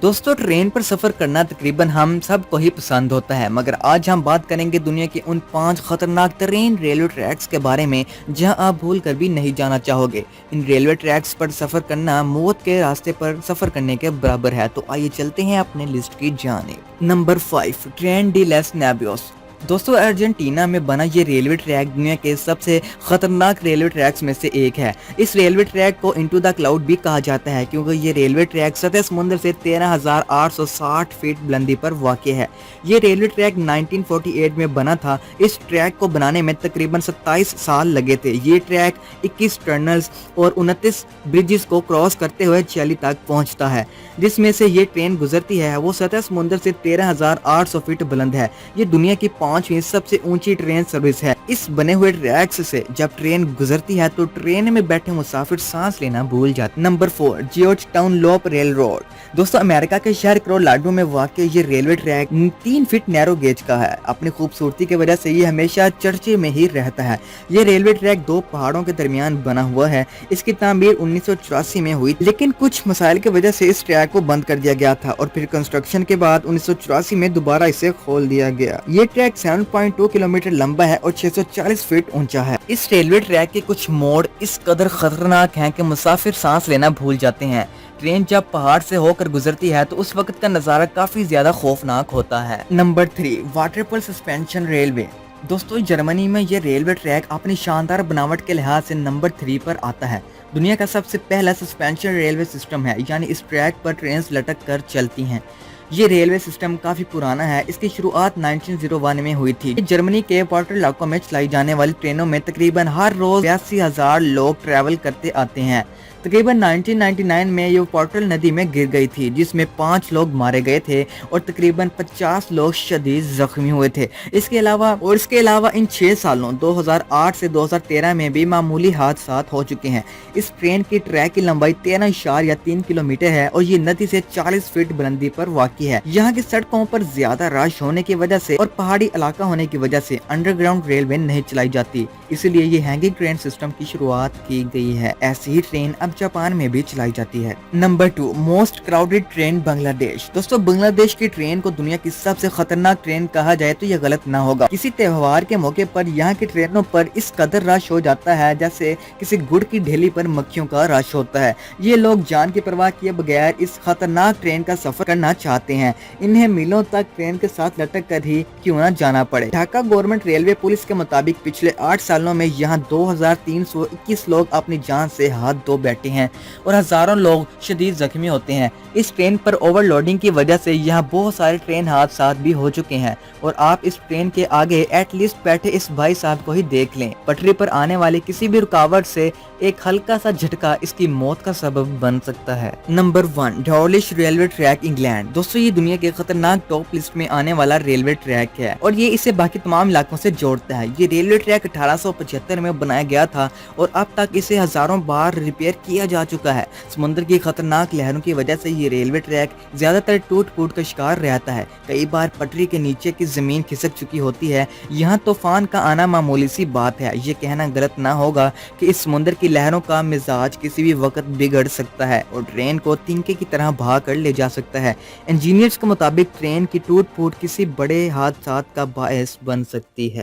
दोस्तों ट्रेन पर सफर करना तकरीबन हम सबको ही पसंद होता है, मगर आज हम बात करेंगे दुनिया के उन 5 खतरनाक तरीन रेलवे ट्रैक्स के बारे में जहां आप भूल कर भी नहीं जाना चाहोगे। इन रेलवे ट्रैक्स पर सफर करना मौत के रास्ते पर सफर करने के बराबर है। तो आइए चलते हैं अपने लिस्ट की जानिब। नंबर 5, ट्रेन डी लस नेवियोस। दोस्तों अर्जेंटीना में बना ये रेलवे ट्रैक दुनिया के सबसे खतरनाक रेलवे ट्रैक्स में से एक है। इस रेलवे ट्रैक को इनटू द क्लाउड भी कहा जाता है क्योंकि ये रेलवे ट्रैक सतह समुद्र से 13,860 फीट बुलंदी पर वाक़ है। ये रेलवे ट्रैक 1948 में बना था। इस ट्रैक को बनाने में तकरीबन 27 साल लगे थे। ये ट्रैक 21 टनल्स और 29 ब्रिजेस को क्रॉस करते हुए चिली तक पहुंचता है। जिसमें से ये ट्रेन गुजरती है वो सतह समुद्र से 13,800 फीट बुलंद है। ये दुनिया की 5वीं सबसे ऊंची ट्रेन सर्विस है। इस बने हुए ट्रैक्स से जब ट्रेन गुजरती है तो ट्रेन में बैठे मुसाफिर सांस लेना भूल जाते। नंबर 4, जॉर्जटाउन लोप रेल रोड। दोस्तों अमेरिका के शहर कोलोराडो में वाक़ ये railway track 3 feet narrow gauge का है। अपनी खूबसूरती की वजह से ये हमेशा चर्चे में ही रहता है। ये रेलवे ट्रैक 2 पहाड़ों के दरमियान बना हुआ है। इसकी तामीर 1984 में हुई, लेकिन कुछ मसाइल की वजह से इस ट्रैक को बंद कर दिया गया था और फिर कंस्ट्रक्शन के बाद 1984 में दोबारा इसे खोल दिया गया। ये ट्रैक 7.2 किलोमीटर लंबा है और 640 फीट ऊंचा है। इस रेलवे ट्रैक के कुछ मोड़ इस कदर खतरनाक हैं कि मुसाफिर सांस लेना भूल जाते हैं। ट्रेन जब पहाड़ से होकर गुजरती है तो उस वक्त का नज़ारा काफी ज्यादा खौफनाक होता है। Number 3, waterfall suspension railway. दोस्तों जर्मनी में ये रेलवे ट्रैक अपनी शानदार बनावट के लिहाज से नंबर 3 पर आता है। दुनिया का सबसे पहला सस्पेंशन रेलवे सिस्टम है, यानी इस ट्रैक पर ट्रेन लटक कर चलती हैं। ये रेलवे सिस्टम काफी पुराना है। इसकी शुरुआत 1901 में हुई थी। जर्मनी के पोर्टल इलाकों में चलाई जाने वाली ट्रेनों में तकरीबन हर रोज 82,000 लोग ट्रैवल करते आते हैं। तकरीबन 1999 में ये पोर्टल नदी में गिर गई थी, जिसमें 5 लोग मारे गए थे और तकरीबन 50 लोग शदीद जख्मी हुए थे। इसके अलावा इन 6 सालों 2008 से 2013 में भी मामूली हादसा हो चुके हैं। इस ट्रेन की ट्रैक की लंबाई 13.3 किलोमीटर है और ये नदी से 40 फीट बुलंदी पर वाक़ है। यहाँ की सड़कों पर ज्यादा रश होने की वजह से और पहाड़ी इलाका होने की वजह से अंडरग्राउंड रेलवे नहीं चलाई जाती, इसलिए ये हैंगिंग ट्रेन सिस्टम की शुरुआत की गई है। ऐसी ही ट्रेन अब जापान में भी चलाई जाती है। Number 2, most crowded train Bangladesh. दोस्तों बांग्लादेश की ट्रेन को दुनिया की सबसे खतरनाक ट्रेन कहा जाए तो यह गलत ना होगा। किसी त्योहार के मौके पर यहाँ की ट्रेनों पर इस कदर रश हो जाता है जैसे किसी गुड़ की ढेली पर मक्खियों का रश होता है। ये लोग जान की परवाह किए बगैर इस खतरनाक ट्रेन का सफर करना चाहते हैं। इन्हें मीलों तक ट्रेन के साथ लटक कर ही क्यों न जाना पड़े। ढाका गवर्नमेंट रेलवे पुलिस के मुताबिक पिछले 8 सालों में यहाँ 2321 लोग अपनी जान से हाथ धो बैठे हैं और हजारों लोग शदीद जख्मी होते हैं। इस ट्रेन पर ओवरलोडिंग की वजह से यहाँ बहुत सारे ट्रेन हादसा भी हो चुके हैं और आप इस ट्रेन के आगे एटलीस्ट बैठे इस भाई साहब को ही देख लें। पटरी पर आने वाली किसी भी रुकावट से एक हल्का सा झटका इसकी मौत का सबब बन सकता है। Number 1, Dawlish railway track England. दोस्तों ये दुनिया के खतरनाक टॉप लिस्ट में आने वाला रेलवे ट्रैक है और ये इसे बाकी तमाम इलाकों से जोड़ता है। ये रेलवे ट्रैक 1875 में बनाया गया था और अब तक इसे हजारों बार रिपेयर किया जा चुका है। समुद्र की खतरनाक लहरों की वजह से ये रेलवे ट्रैक ज्यादातर टूट फूट का शिकार रहता है। कई बार पटरी के नीचे की जमीन खिसक चुकी होती है। यहाँ तूफान का आना मामूली सी बात है। ये कहना गलत ना होगा कि इस समुद्र की लहरों का मिजाज किसी भी वक्त बिगड़ सकता है और ट्रेन को तिनके की तरह भाग कर ले जा सकता है। इंजीनियर्स के मुताबिक ट्रेन की टूट फूट किसी बड़े हादसा का बायस बन सकती है।